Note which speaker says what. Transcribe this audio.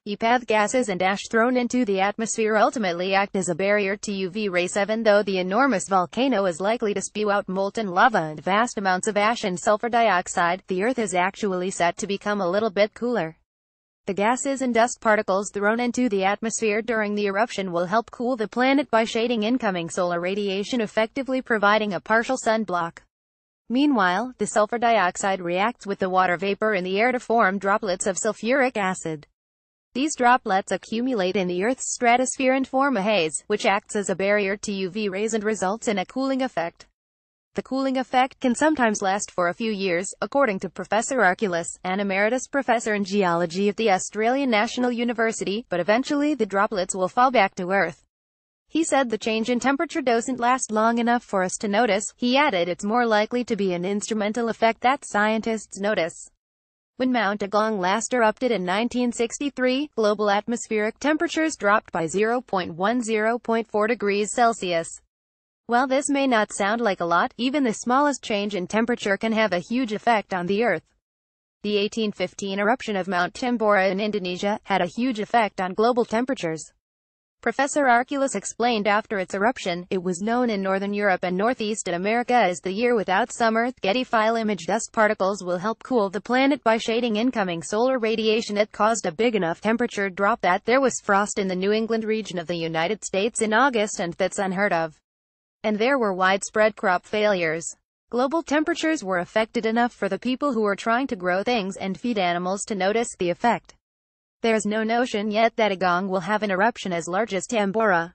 Speaker 1: EPAThe gases and ash thrown into the atmosphere ultimately act as a barrier to UV rays. Even though the enormous volcano is likely to spew out molten lava and vast amounts of ash and sulfur dioxide, the Earth is actually set to become a little bit cooler. The gases and dust particles thrown into the atmosphere during the eruption will help cool the planet by shading incoming solar radiation, effectively providing a partial sunblock. Meanwhile, the sulfur dioxide reacts with the water vapor in the air to form droplets of sulfuric acid. These droplets accumulate in the Earth's stratosphere and form a haze, which acts as a barrier to UV rays and results in a cooling effect. The cooling effect can sometimes last for a few years, according to Professor Arculus, an emeritus professor in geology at the Australian National University, but eventually the droplets will fall back to Earth. He said the change in temperature doesn't last long enough for us to notice. He added it's more likely to be an instrumental effect that scientists notice. When Mount Agung last erupted in 1963, global atmospheric temperatures dropped by 0.10.4 degrees Celsius. While this may not sound like a lot, even the smallest change in temperature can have a huge effect on the Earth. The 1815 eruption of Mount Tambora in Indonesia had a huge effect on global temperatures. Professor Arculus explained after its eruption, it was known in Northern Europe and Northeast America as the year without summer. Getty file image dust particles will help cool the planet by shading incoming solar radiation. It caused a big enough temperature drop that there was frost in the New England region of the United States in August, and that's unheard of. And there were widespread crop failures. Global temperatures were affected enough for the people who were trying to grow things and feed animals to notice the effect. There's no notion yet that Agung will have an eruption as large as Tambora.